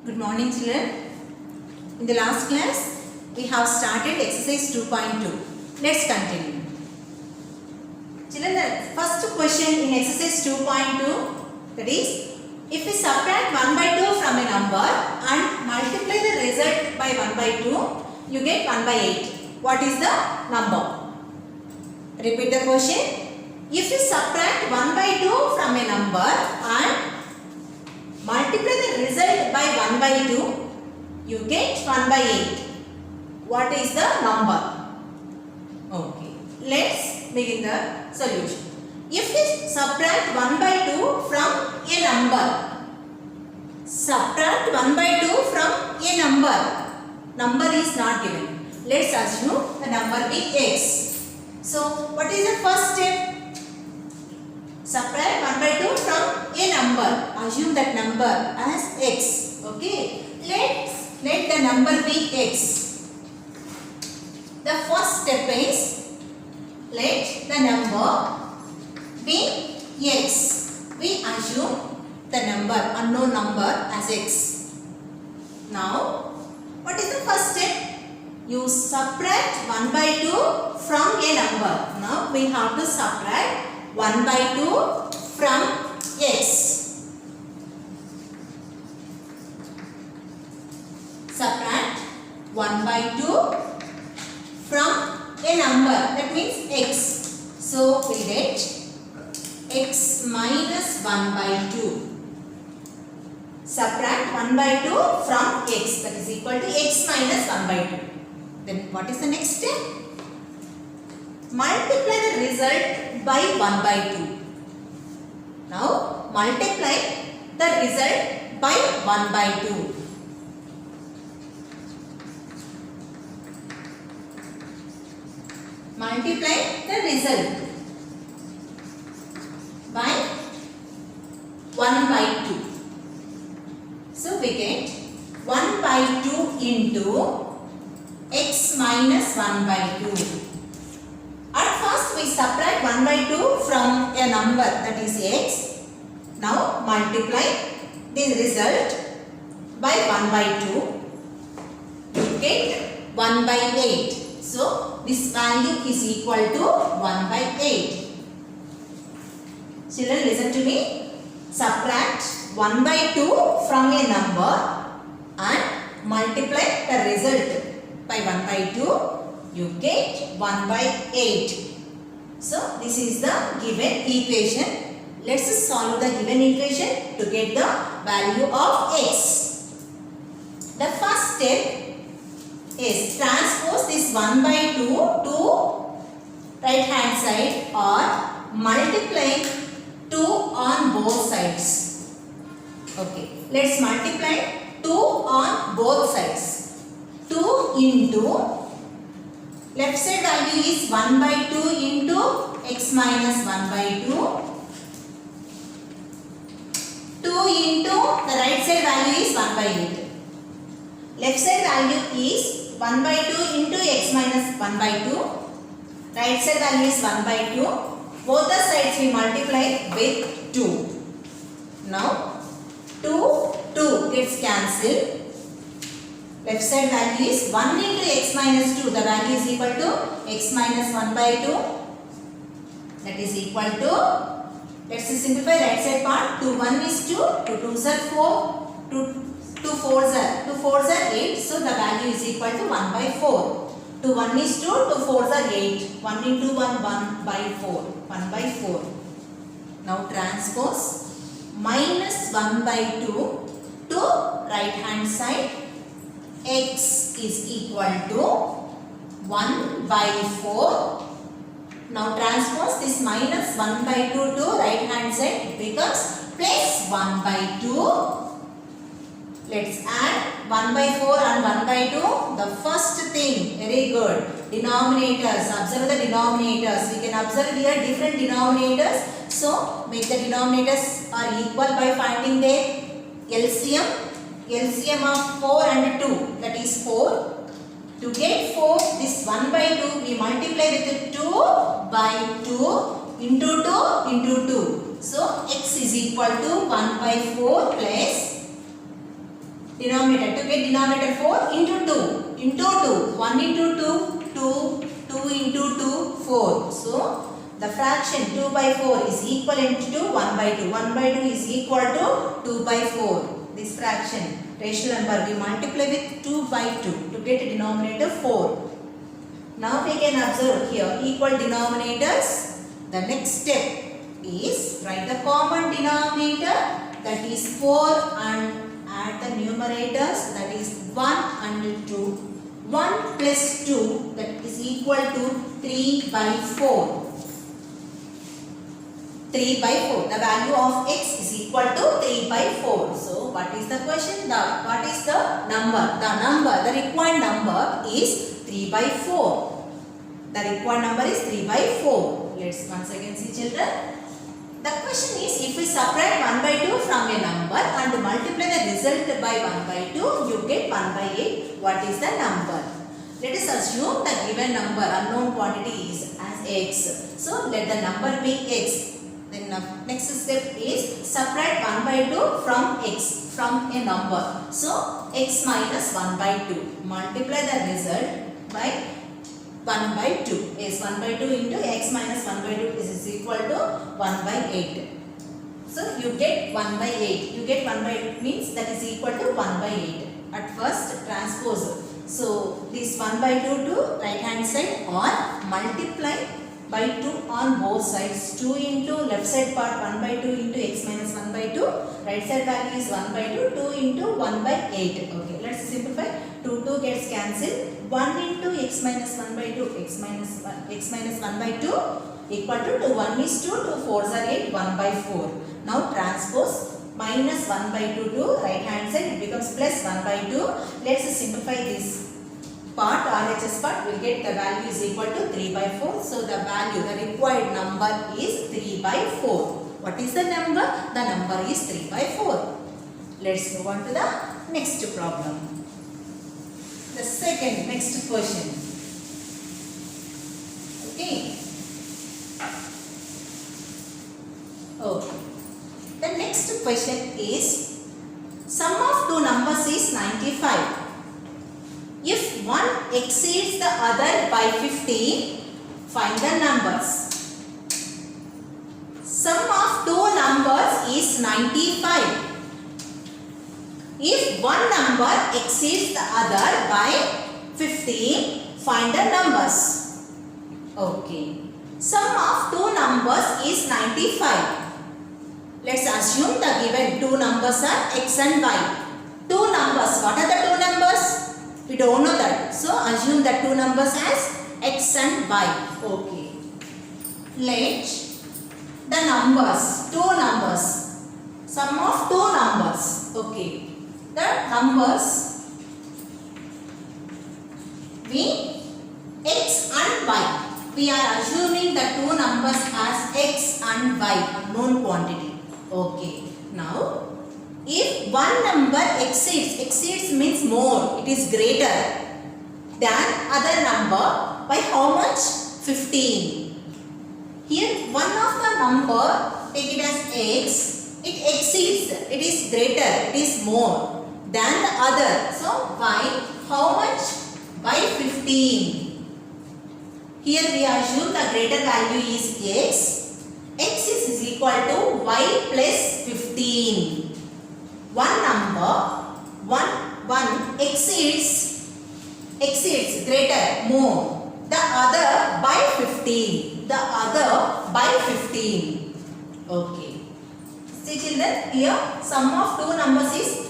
Good morning children. In the last class we have started exercise 2.2. Let's continue. Children, the first question in exercise 2.2, that is, if we subtract 1 by 2 from a number and multiply the result by 1 by 2, you get 1 by 8. What is the number? Repeat the question. If you subtract 1 by 2 from a number and multiply the result by 1 by 2, you get 1 by 8. What is the number? Okay, let's begin the solution. If we subtract 1 by 2 from a number, subtract 1 by 2 from a number is not given. Let's assume the number be x. So, what is the first step? Subtract 1 by 2 from a number. Assume that number as x. Okay. Let the number be x. The first step is let the number be x. We assume the number, unknown number as x. Now, what is the first step? You subtract 1 by 2 from a number. Now, we have to subtract 1 by 2 from x. Subtract 1 by 2 from a number, that means x. So, we get x minus 1 by 2. Subtract 1 by 2 from x, that is equal to x minus 1 by 2. Then what is the next step? Multiply the result by 1 by 2. Now, multiply the result by 1 by 2. Multiply the result by 1 by 2. So, we get 1 by 2 into x minus 1 by 2. At first we subtract 1 by 2 from a number, that is x. Now multiply this result by 1 by 2. You get 1 by 8. So this value is equal to 1 by 8. Children, listen to me. Subtract 1 by 2 from a number and multiply the result by 1 by 2. You get 1 by 8. So, this is the given equation. Let's solve the given equation to get the value of x. The first step is transpose this 1 by 2 to right hand side or multiply 2 on both sides. Okay, let's multiply 2 on both sides. 2 into left side value is 1 by 2 into x minus 1 by 2. 2 into the right side value is 1 by 8. Left side value is 1 by 2 into x minus 1 by 2. Right side value is 1 by 2. Both the sides we multiply with 2. Now 2 gets cancelled. Left side value is 1 into x minus 2. The value is equal to x minus 1 by 2. That is equal to, let's simplify right side part. 2 1 is 2, 2 2s are 4, 2 4s are 8. So the value is equal to 1 by 4. 2 1 is 2, 2 4s are 8. 1 into 1, 1 by 4. 1 by 4. Now transpose minus 1 by 2 to right hand side. X is equal to 1 by 4. Now transpose this minus 1 by 2 to right hand side. It becomes plus 1 by 2. Let's add 1 by 4 and 1 by 2. The first thing, very good. Denominators, observe the denominators. We can observe here different denominators. So make the denominators are equal by finding their LCM. LCM of 4 and 2, that is 4. To get 4, this 1 by 2 we multiply with 2 by 2 into 2 into 2. So x is equal to 1 by 4 plus denominator. To get denominator 4 into 2. Into 2. 1 into 2, 2. 2 into 2, 4. So, the fraction 2 by 4 is equivalent to 1 by 2. 1 by 2 is equal to 2 by 4. This fraction, rational number, we multiply with 2 by 2 to get a denominator 4. Now we can observe here equal denominators. The next step is write the common denominator, that is 4, and add the numerators, that is 1 and 2. 1 plus 2, that is equal to 3 by 4. 3 by 4. The value of x is equal to 3 by 4. So, what is the question? What is the number? The required number is 3 by 4. The required number is 3 by 4. Let's once again see, children. The question is, if we subtract 1 by 2 from a number and multiply the result by 1 by 2, you get 1 by 8. What is the number? Let us assume the given number, unknown quantity, is as x. So, let the number be x. Then next step is subtract 1 by 2 from x, from a number. So, x minus 1 by 2. Multiply the result by 1 by 2. Yes, 1 by 2 into x minus 1 by 2 is equal to 1 by 8. So, you get 1 by 8. You get 1 by 8 means that is equal to 1 by 8. At first, transpose. So, this 1 by 2 to right hand side or multiply by 2 on both sides. 2 into left side part 1 by 2 into x minus 1 by 2. Right side value is 1 by 2. 2 into 1 by 8. Okay, let's simplify. 2 gets cancelled. 1 into x minus 1 by 2. X minus 1 by 2 equal to 2. 1 is 2. 2 4s are 8. 1 by 4. Now transpose minus 1 by 2 to right hand side. It becomes plus 1 by 2. Let's simplify this part. RHS part will get the value is equal to 3 by 4. So the value, the required number is 3 by 4. What is the number? The number is 3 by 4. Let's move on to the next problem. The next question. Okay. The next question is, sum of two numbers is 95. If one exceeds the other by 50, find the numbers. Sum of two numbers is 95. If one number exceeds the other by 50, find the numbers. Okay. Sum of two numbers is 95. Let's assume the given two numbers are x and y. Two numbers. What are the two numbers? We don't know that. So, assume the two numbers as x and y. Okay. Let the numbers, two numbers, sum of two numbers. Okay. The numbers be x and y. We are assuming the two numbers as x and y, unknown quantity. Okay. Now, if one number exceeds means more, it is greater than other number by how much? 15. Here one of the number, take it as x, it exceeds, it is greater, it is more than the other. So, by how much? By 15. Here we assume the greater value is x. X is equal to y plus 15. One number, one exceeds greater, more. The other by 15. The other by 15. Okay. See children, here sum of two numbers is,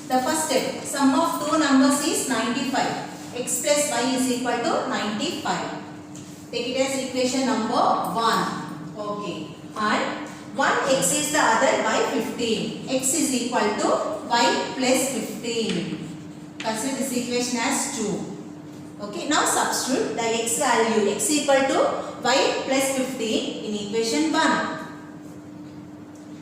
the first step, sum of two numbers is 95. X plus y is equal to 95. Take it as equation number 1. Okay. And 1 exceeds the other by 15. X is equal to y plus 15. Consider this equation as 2. Okay. Now substitute the x value. X equal to y plus 15 in equation 1.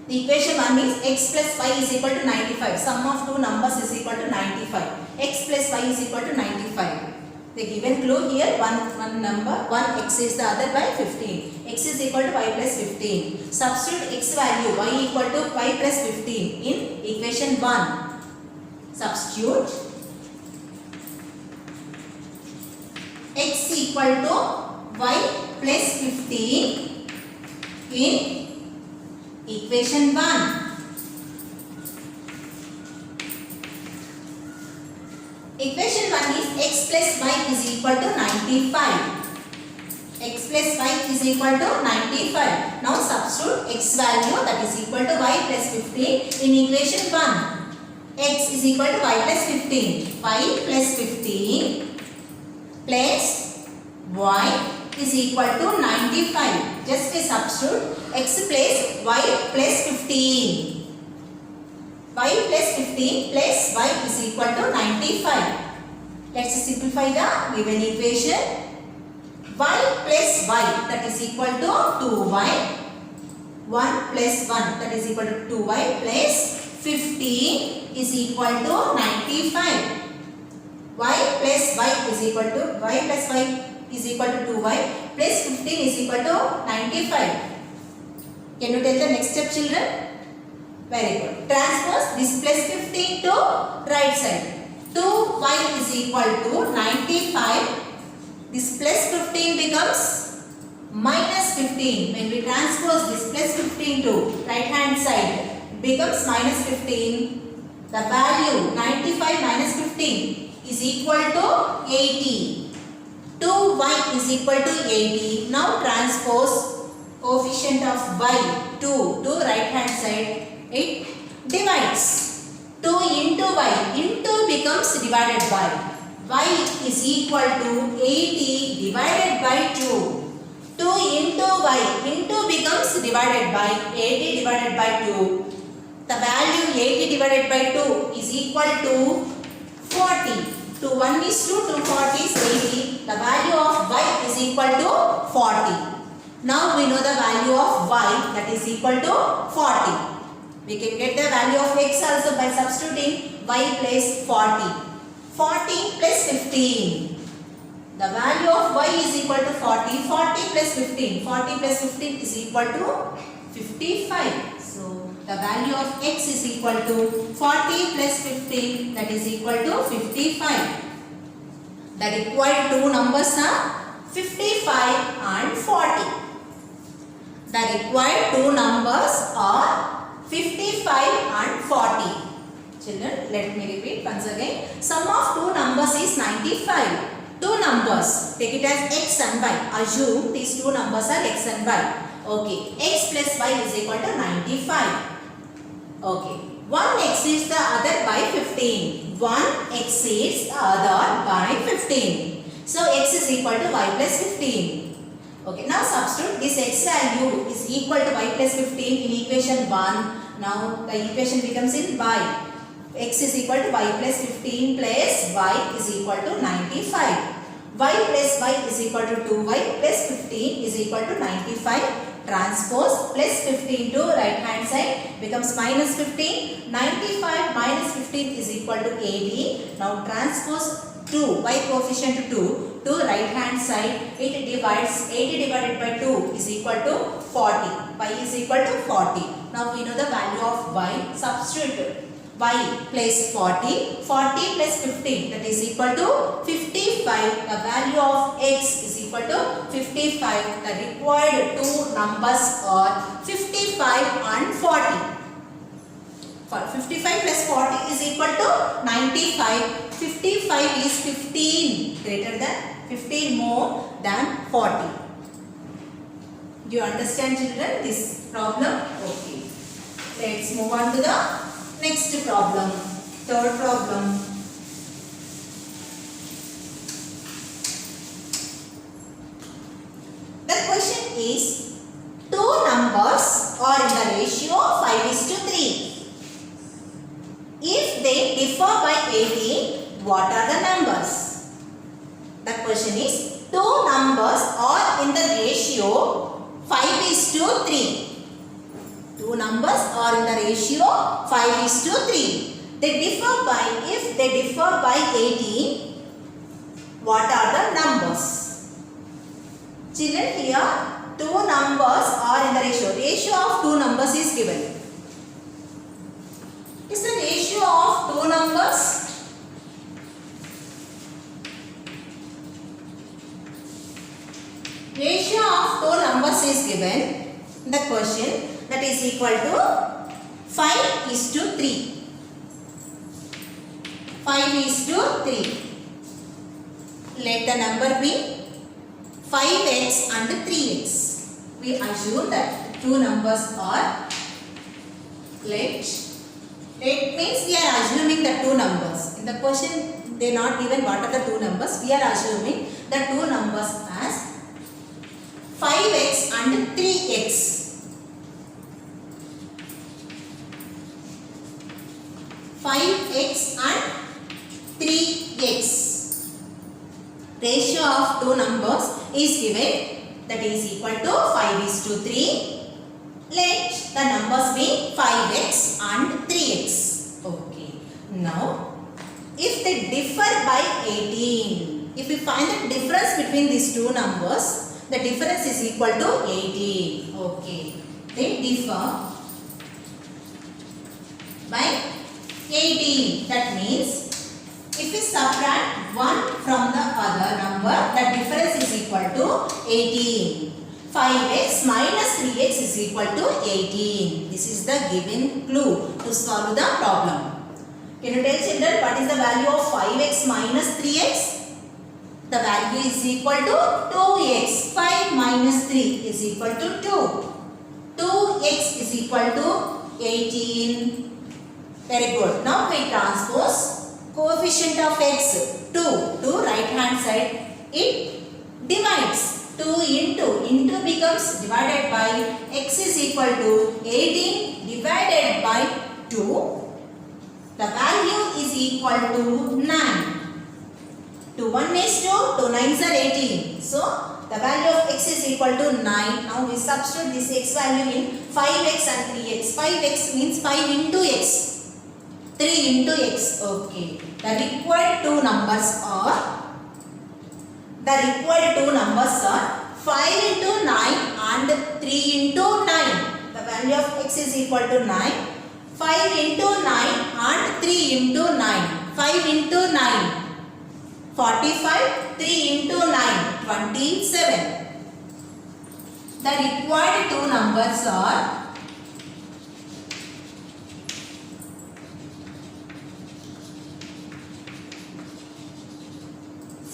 The equation 1 is x plus y is equal to 95. Sum of two numbers is equal to 95. X plus y is equal to 95. The given clue here, one number, one exceeds the other by 15. X is equal to y plus 15. Substitute x value, y equal to y plus 15 in equation 1. Substitute x equal to y plus 15 in equation 1. Equation 1 is x plus y is equal to 95. X plus y is equal to 95. Now substitute x value, that is equal to y plus 15 in equation 1. X is equal to y plus 15. Y plus 15 plus y is equal to 95. Just a substitute x plus y plus 15. Y plus 15 plus y is equal to 95. Let's simplify the given equation. Y plus y, that is equal to 2y. 1 plus 1, that is equal to 2y plus 15 is equal to 95. Y plus y is equal to y plus y is equal to 2y plus 15 is equal to 95. Can you tell the next step, children? Very good. Transpose this plus 15 to right side. 2y is equal to 95. This plus 15 becomes minus 15. When we transpose this plus 15 to right hand side, becomes minus 15. The value 95 minus 15 is equal to 80. 2y is equal to 80. Now transpose coefficient of y to right hand side. It divides. 2 into y. Into becomes divided by. Y is equal to 80 divided by 2. 2 into y. Into becomes divided by 80 divided by 2. The value 80 divided by 2 is equal to 40. 2 1 is 2, 2 40 is 80. The value of y is equal to 40. Now we know the value of y, that is equal to 40. We can get the value of x also by substituting y plus 40. 40 plus 15. The value of y is equal to 40. 40 plus 15. 40 plus 15 is equal to 55. So the value of x is equal to 40 plus 15, that is equal to 55. The required two numbers are 55 and 40. The required two numbers are 55 and 40. Children, let me repeat once again. Sum of two numbers is 95. Two numbers, take it as x and y. Assume these two numbers are x and y. Okay, x plus y is equal to 95. Okay, one exceeds the other by 15. One exceeds the other by 15. So x is equal to y plus 15. Okay, now substitute this x value is equal to y plus 15 in equation 1. Now the equation becomes in y. X is equal to y plus 15 plus y is equal to 95. Y plus y is equal to 2y plus 15 is equal to 95. Transpose plus 15 to right hand side becomes minus 15. 95 minus 15 is equal to 80. Now transpose 2, y coefficient 2 to right hand side. It divides. 80 divided by 2 is equal to 40. Y is equal to 40. Now we know the value of y. Substitute y plus 40. 40 plus 15, that is equal to 55. The value of x is equal to 55. The required two numbers are 55 and 40. For 55 plus 40 is equal to 95. 55 is 15 greater than 15 more than 40. Do you understand, children, this problem? Okay. Let's move on to the next problem. Third problem. The question is, two numbers are in the ratio 5:3. If they differ by 18, what are the numbers? The question is, two numbers are in the ratio 5:3. Two numbers are in the ratio 5:3. They differ by, if they differ by 18, what are the numbers? Children, here two numbers are in the ratio. Ratio of two numbers is given. is the ratio of two numbers. Ratio of two numbers is given in the question, that is equal to 5:3. 5:3. Let the number be 5x and 3x. We assume that two numbers are, let means we are assuming the two numbers. In the question they not given what are the two numbers. We are assuming the two numbers as 5x and 3x. 5x and 3x. Ratio of two numbers is given, that is equal to 5:3. Let the numbers be 5x and 3x. Okay. Now, if they differ by 18, if we find the difference between these two numbers, the difference is equal to 18. Okay. They differ by 18. That means if we subtract one from the other number, the difference is equal to 18. 5x minus 3x is equal to 18. This is the given clue to solve the problem. Can you tell children what is the value of 5x minus 3x? The value is equal to 2x. 5 minus 3 is equal to 2. 2x is equal to 18. Very good. Now we transpose coefficient of x 2 to right hand side. It divides. 2 into becomes divided by x is equal to 18 divided by 2. The value is equal to 9. 2 1 is 2, 2 9s are 18. So the value of x is equal to 9. Now we substitute this x value in 5x and 3x. 5x means 5 into x. 3 into x. Okay. The required two numbers are 5 into 9 and 3 into 9. The value of x is equal to 9. 5 into 9 and 3 into 9. 5 into 9. 45. 3 into 9. 27. The required two numbers are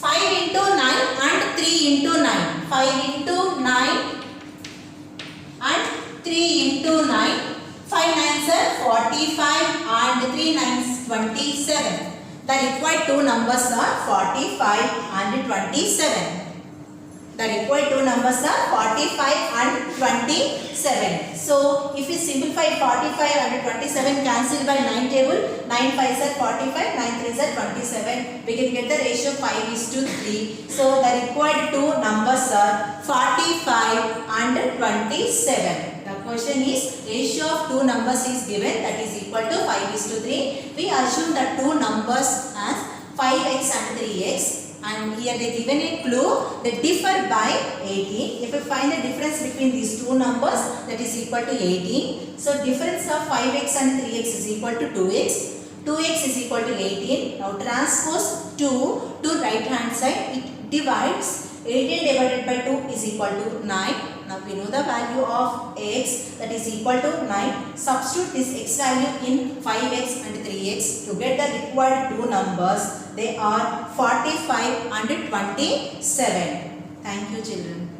5 into 9 and 3 into 9. 5 into 9 and 3 into 9. 5 9s are 45 and 3 9s 27. The required two numbers are 45 and 27. The required two numbers are 45 and 27. So, if we simplify 45 and 27 cancelled by 9 table, 9 5s are 45, 9 3s are 27. We can get the ratio 5:3. So, the required two numbers are 45 and 27. The question is ratio of two numbers is given, that is equal to 5:3. We assume the two numbers as 5x and 3x. And here they given a clue, they differ by 18. If we find the difference between these two numbers, that is equal to 18. So difference of 5x and 3x is equal to 2x. 2x is equal to 18. Now transpose 2 to right hand side. It divides. 18 divided by 2 is equal to 9. Now we know the value of x, that is equal to 9. Substitute this x value in 5x and 3x to get the required two numbers. They are 45 and 27. Thank you children.